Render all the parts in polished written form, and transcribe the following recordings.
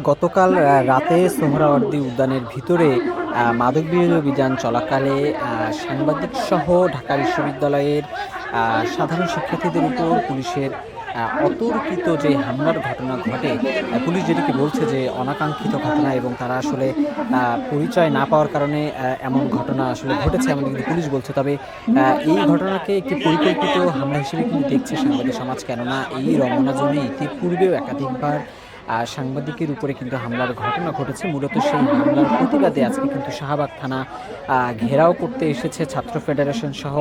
গতকাল রাতে সোহরাওয়ার্দী উদ্যানের ভিতরে মাদকবিরোধী অভিযান চলাকালে সাংবাদিকসহ ঢাকা বিশ্ববিদ্যালয়ের সাধারণ শিক্ষার্থীদের উপর পুলিশের অতর্কিত যে হামলার ঘটনা ঘটে। পুলিশ যেটিকে বলছে যে অনাকাঙ্ক্ষিত ঘটনা এবং তারা আসলে পরিচয় না পাওয়ার কারণে এমন ঘটনা আসলে ঘটেছে এমন কিন্তু পুলিশ বলছে। তবে এই ঘটনাকে একটি পরিকল্পিত হামলা হিসেবে কিন্তু দেখছে সাংবাদিক সমাজ, কেননা এই রমনা জোনে ইতিপূর্বেও একাধিকবার সাংবাদিকের উপরে কিন্তু হামলার ঘটনা ঘটেছে। মূলত সেই হামলার প্রতিবাদে আজকে কিন্তু শাহবাগ থানা ঘেরাও করতে এসেছে ছাত্র ফেডারেশন সহ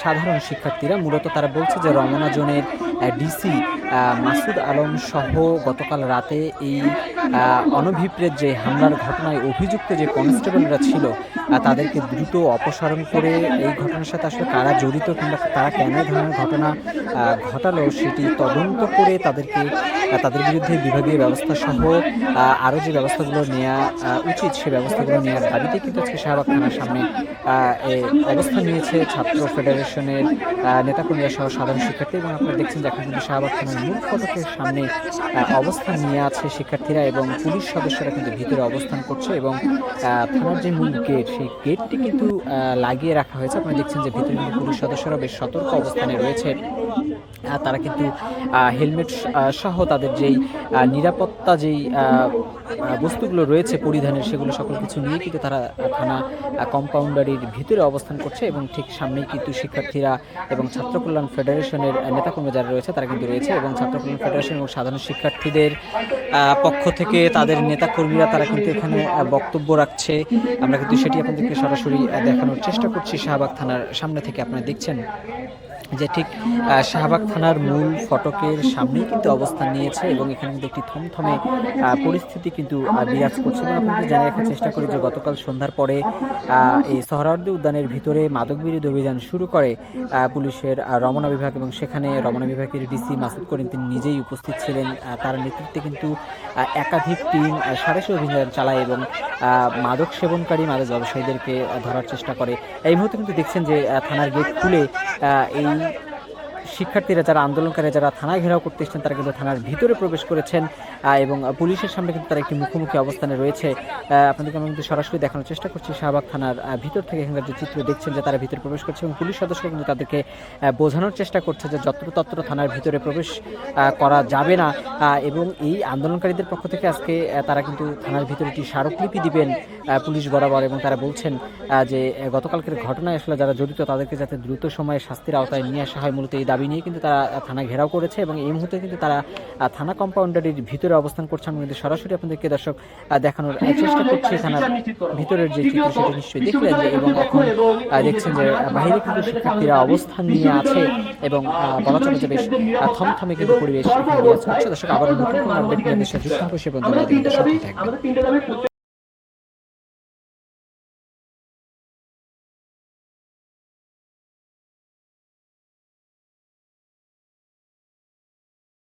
সাধারণ শিক্ষার্থীরা। মূলত তারা বলছে যে রমনা জোনের ডিসি মাসুদ আলম সহ গতকাল রাতে এই অনভিপ্রেত যে হামলার ঘটনায় অভিযুক্ত যে কনস্টেবলরা ছিল তাদেরকে দ্রুত অপসারণ করে এই ঘটনার সাথে আসলে কারা জড়িত কিংবা তারা কেন ধরনের ঘটনা ঘটালো সেটি তদন্ত করে তাদের বিরুদ্ধে বিভাগীয় ব্যবস্থা সহ আরও যে ব্যবস্থাগুলো নেওয়া উচিত সে ব্যবস্থাগুলো নেওয়ার দাবিতে কিন্তু আজকে শাহবাগ থানার সামনে অবস্থান নিয়েছে ছাত্র ফেডারেশনের নেতাকর্মীরা সহ সাধারণ শিক্ষার্থী। এবং আপনারা দেখছেন যে এখন কিন্তু শাহবাগ থানার মূল ফটকের সামনে অবস্থান নিয়ে আছে শিক্ষার্থীরা এবং পুলিশ সদস্যরা কিন্তু ভিতরে অবস্থান করছে এবং থানার যে মূল গেট সেই গেটটি কিন্তু লাগিয়ে রাখা হয়েছে। আপনারা দেখছেন যে ভিতরে কিন্তু পুলিশ সদস্যরা বেশ সতর্ক অবস্থানে রয়েছে। তারা কিন্তু হেলমেট সহ তাদের যেই নিরাপত্তা যেই বস্তুগুলো রয়েছে পরিধানের সেগুলো সকল কিছু নিয়ে কিন্তু তারা থানা কম্পাউন্ডারির ভিতরে অবস্থান করছে এবং ঠিক সামনেই কিন্তু শিক্ষার্থীরা এবং ছাত্র কল্যাণ ফেডারেশনের নেতাকর্মী যারা রয়েছে তারা কিন্তু রয়েছে এবং ছাত্র কল্যাণ ফেডারেশন এবং সাধারণ শিক্ষার্থীদের পক্ষ থেকে তাদের নেতাকর্মীরা তারা কিন্তু এখানে বক্তব্য রাখছে। আমরা কিন্তু সেটি আপনাদেরকে সরাসরি দেখানোর চেষ্টা করছি শাহবাগ থানার সামনে থেকে। আপনারা দেখছেন যে ঠিক শাহবাগ থানার মূল ফটকের সামনেই কিন্তু অবস্থান নিয়েছে এবং এখানে কিন্তু একটি থমথমে পরিস্থিতি কিন্তু বিরাজ করছে। এবং আপনাদের জানিয়ে রাখার চেষ্টা করি যে গতকাল সন্ধ্যার পরে এই সোহরাওয়ার্দী উদ্যানের ভিতরে মাদকবিরোধী অভিযান শুরু করে পুলিশের রমনা বিভাগ এবং সেখানে রমনা বিভাগের ডিসি মাসুদ করিম তিনি নিজেই উপস্থিত ছিলেন। তার নেতৃত্বে কিন্তু একাধিক টিম সাঁড়াশি অভিযান চালায় এবং মাদক সেবনকারী মাদক ব্যবসায়ীদেরকে ধরার চেষ্টা করে। এই মুহূর্তে কিন্তু দেখছেন যে থানার গেট খুলে এই শিক্ষার্থীরা যারা আন্দোলনকারী যারা থানা ঘেরাও করতে এসেছেন তারা কিন্তু থানার ভিতরে প্রবেশ করেছেন এবং পুলিশের সামনে কিন্তু তারা একটি মুখোমুখি অবস্থানে রয়েছে। আপনাদেরকে আমি কিন্তু সরাসরি দেখানোর চেষ্টা করছি শাহবাগ থানার ভিতর থেকে। এখানকার যে চিত্র দেখছেন যে তারা ভিতরে প্রবেশ করছে এবং পুলিশ সদস্য কিন্তু তাদেরকে বোঝানোর চেষ্টা করছে যে যত্রতত্র থানার ভিতরে প্রবেশ করা যাবে না। এবং এই আন্দোলনকারীদের পক্ষ থেকে আজকে তারা কিন্তু থানার ভিতরে একটি স্মারকলিপি দিবেন পুলিশ বরাবর এবং তারা বলছেন যে গতকালকের ঘটনায় আসলে যারা জড়িত তাদেরকে যাতে দ্রুত সময়ে শাস্তির আওতায় নিয়ে আসা হয়, মূলত এই দাবি নিয়ে কিন্তু তারা থানা ঘেরাও করেছে এবং এই মুহূর্তে কিন্তু তারা থানা কম্পাউন্ডারির ভিতরে অবস্থান করছে। আমি কিন্তু সরাসরি আপনাদেরকে দর্শক দেখানোর চেষ্টা করছি থানার ভিতরের যে চিত্র সেটা নিশ্চয়ই দেখলেন যে এবং এখন দেখছেন যে বাইরে কিন্তু শিক্ষার্থীরা অবস্থান নিয়ে আছে এবং বলা চলে যে বেশ থমথমে কিন্তু পরিবেশ বিরাজ করছে। দর্শক আবার নতুন কোনো আপডেট নিয়ে দেশে যুক্ত হবে সে পর্যন্ত সাথে থাকবে।